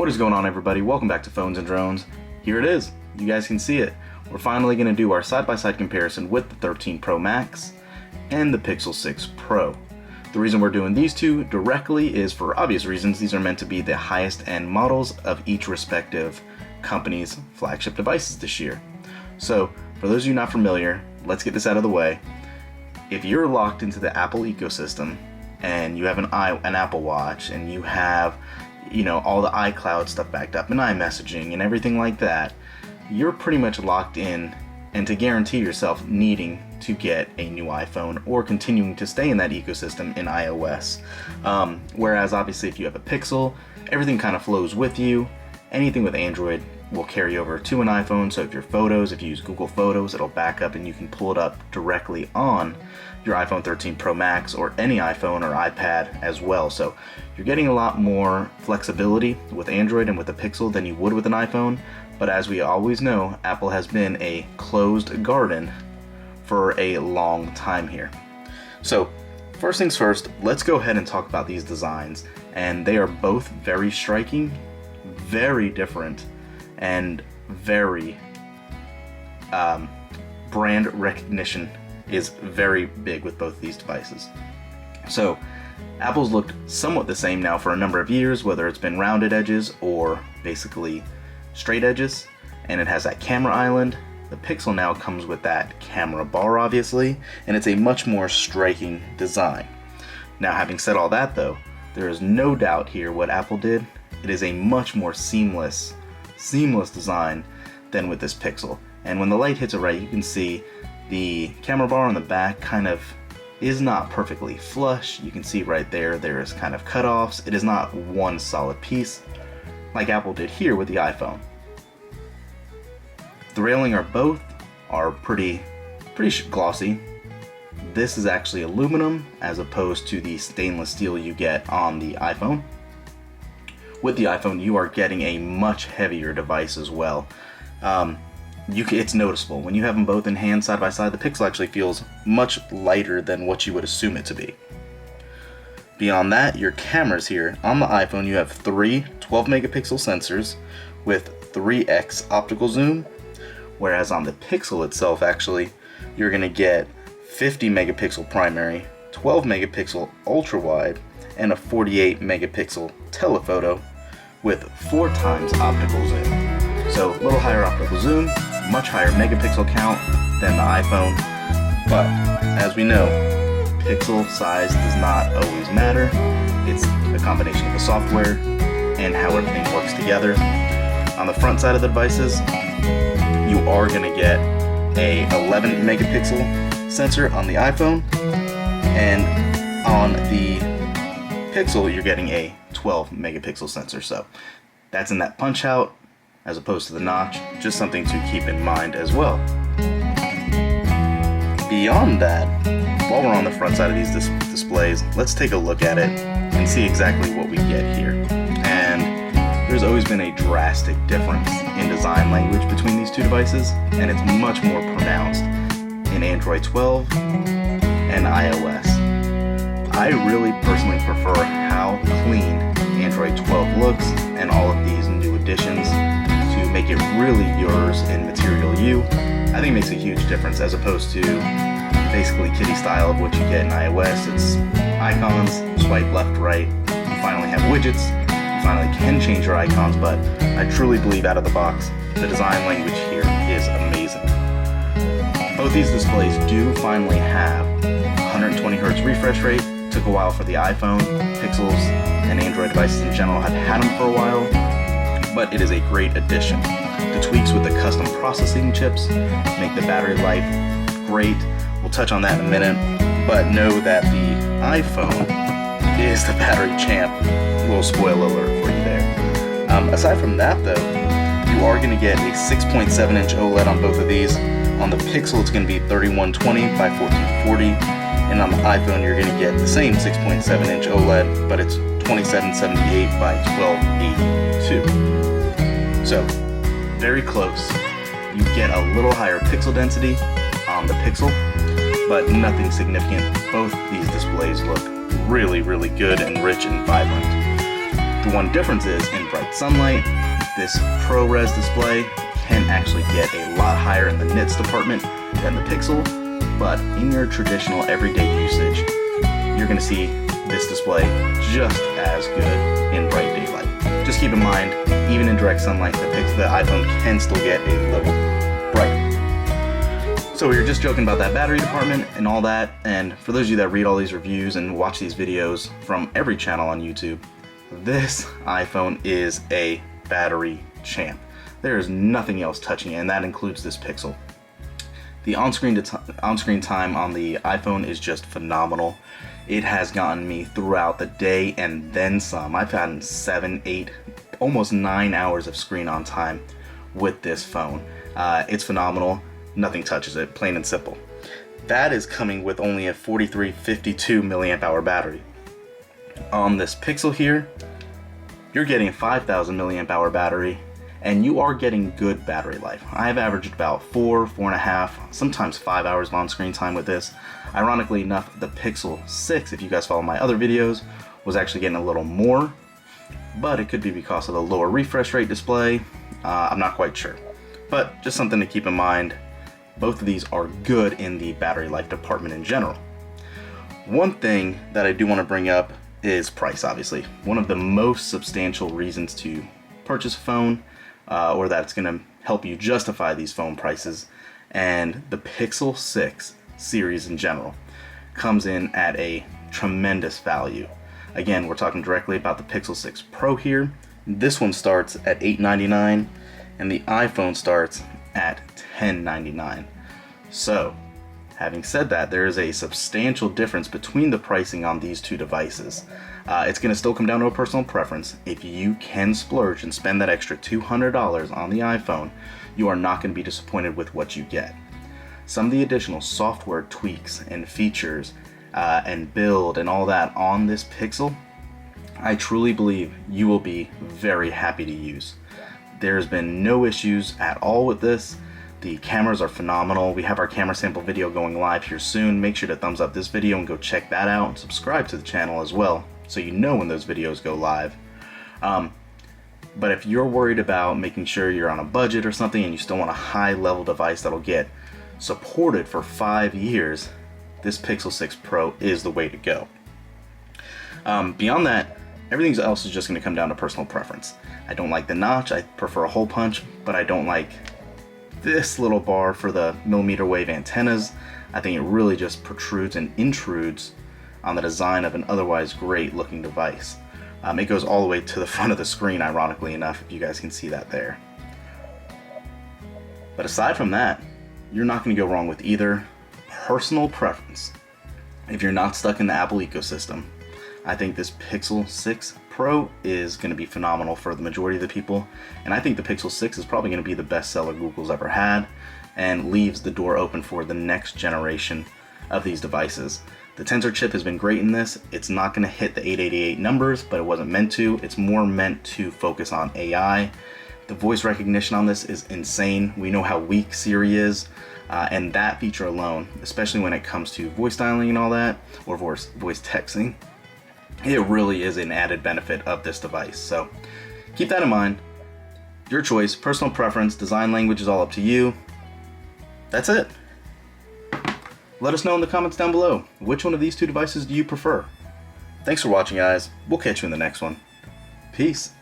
What is going on, everybody? Welcome back to Phones and Drones. Here it is. You guys can see it. We're finally going to do our side-by-side comparison with the 13 Pro Max and the Pixel 6 Pro. The reason we're doing these two directly is for obvious reasons. These are meant to be the highest end models of each respective company's flagship devices this year. So, for those of you not familiar, let's get this out of the way. If you're locked into the Apple ecosystem and you have an Apple Watch and you have all the iCloud stuff backed up and iMessaging and everything like that, you're pretty much locked in and to guarantee yourself needing to get a new iPhone or continuing to stay in that ecosystem in iOS. Whereas obviously if you have a Pixel, everything kind of flows with you. Anything with Android will carry over to an iPhone, so if you use Google Photos, it'll back up and you can pull it up directly on your iPhone 13 Pro Max or any iPhone or iPad as well. So you're getting a lot more flexibility with Android and with the Pixel than you would with an iPhone, but as we always know, Apple has been a closed garden for a long time here. So first things first, let's go ahead and talk about these designs, and they are both very striking, very different, and very brand recognition is very big with both these devices. So Apple's looked somewhat the same now for a number of years, whether it's been rounded edges or basically straight edges, and it has that camera island. The Pixel now comes with that camera bar, obviously, and it's a much more striking design. Now, having said all that though, there is no doubt here what Apple did. It is a much more seamless design than with this Pixel. And when the light hits it right, you can see the camera bar on the back kind of is not perfectly flush. You can see right there is kind of cutoffs. It is not one solid piece like Apple did here with the iPhone. The railing are pretty glossy. This is actually aluminum as opposed to the stainless steel you get on the iPhone. With the iPhone, you are getting a much heavier device as well. It's noticeable. When you have them both in hand side by side, the Pixel actually feels much lighter than what you would assume it to be. Beyond that, your cameras here. On the iPhone, you have three 12 megapixel sensors with 3x optical zoom, whereas on the Pixel itself, actually, you're going to get 50 megapixel primary, 12 megapixel ultra wide, and a 48 megapixel telephoto with 4 times optical zoom. So a little higher optical zoom, much higher megapixel count than the iPhone, but as we know, pixel size does not always matter. It's a combination of the software and how everything works together. On the front side of the devices, you are going to get a 11 megapixel sensor on the iPhone, and on the Pixel you're getting a 12 megapixel sensor. So that's in that punch out as opposed to the notch, just something to keep in mind as well. Beyond that, while we're on the front side of these displays, let's take a look at it and see exactly what we get here. And there's always been a drastic difference in design language between these two devices, and it's much more pronounced in Android 12 and iOS. I really personally prefer how clean Android 12 looks and all of these new additions to make it really yours in Material You. I think it makes a huge difference as opposed to basically kiddie style of what you get in iOS. It's icons, swipe left, right, you finally have widgets, you finally can change your icons, but I truly believe out of the box, the design language here is amazing. Both these displays do finally have 120 Hz refresh rate. Took a while for the iPhone. Pixels and Android devices in general have had them for a while, but it is a great addition. The tweaks with the custom processing chips make the battery life great. We'll touch on that in a minute, but know that the iPhone is the battery champ. A little spoiler alert for you there. Aside from that though, you are going to get a 6.7 inch OLED on both of these. On the Pixel, it's going to be 3120 by 1440. And on the iPhone, you're going to get the same 6.7 inch OLED, but it's 2778 by 1282. So, very close. You get a little higher pixel density on the Pixel, but nothing significant. Both these displays look really, really good and rich and vibrant. The one difference is in bright bright sunlight, this ProRes display can actually get a lot higher in the nits department than the Pixel, but in your traditional everyday usage, you're going to see this display just as good in bright daylight. Just keep in mind, even in direct sunlight, the iPhone can still get a little bright. So we were just joking about that battery department and all that, and for those of you that read all these reviews and watch these videos from every channel on YouTube, this iPhone is a battery champ. There is nothing else touching it, and that includes this Pixel. The on-screen time on the iPhone is just phenomenal. It has gotten me throughout the day and then some. I've had 7, 8, almost 9 hours of screen on time with this phone. It's phenomenal. Nothing touches it, plain and simple. That is coming with only a 4352 milliamp hour battery. On this Pixel here, you're getting a 5000 milliamp hour battery, and you are getting good battery life. I've averaged about 4, 4.5, sometimes 5 hours of on-screen time with this. Ironically enough, the Pixel 6, if you guys follow my other videos, was actually getting a little more, but it could be because of the lower refresh rate display. I'm not quite sure, but just something to keep in mind. Both of these are good in the battery life department in general. One thing that I do want to bring up is price, obviously. One of the most substantial reasons to purchase a phone, or that it's going to help you justify these phone prices, and the Pixel 6 series in general comes in at a tremendous value. Again, we're talking directly about the Pixel 6 Pro here. This one starts at $899 and the iPhone starts at $1099. So, having said that, there is a substantial difference between the pricing on these two devices. It's going to still come down to a personal preference. If you can splurge and spend that extra $200 on the iPhone, you are not going to be disappointed with what you get. Some of the additional software tweaks and features and build and all that on this Pixel, I truly believe you will be very happy to use. There's been no issues at all with this. The cameras are phenomenal. We have our camera sample video going live here soon. Make sure to thumbs up this video and go check that out, and subscribe to the channel as well so you know when those videos go live. But if you're worried about making sure you're on a budget or something and you still want a high level device that'll get supported for 5 years, this Pixel 6 Pro is the way to go. Beyond that, everything else is just going to come down to personal preference. I don't like the notch, I prefer a hole punch, but I don't like this little bar for the millimeter wave antennas. I think it really just protrudes and intrudes on the design of an otherwise great looking device. It goes all the way to the front of the screen, ironically enough, if you guys can see that there. But aside from that, you're not going to go wrong with either. Personal preference. If you're not stuck in the Apple ecosystem, I think this Pixel 6 Pro is going to be phenomenal for the majority of the people, and I think the Pixel 6 is probably going to be the best seller Google's ever had, and leaves the door open for the next generation of these devices. The Tensor chip has been great in this. It's not going to hit the 888 numbers, but it wasn't meant to. It's more meant to focus on AI. The voice recognition on this is insane. We know how weak Siri is, and that feature alone, especially when it comes to voice dialing and all that, or voice texting, it really is an added benefit of this device. So keep that in mind. Your choice, personal preference, design language is all up to you. That's it. Let us know in the comments down below, which one of these two devices do you prefer? Thanks for watching, guys. We'll catch you in the next one. Peace.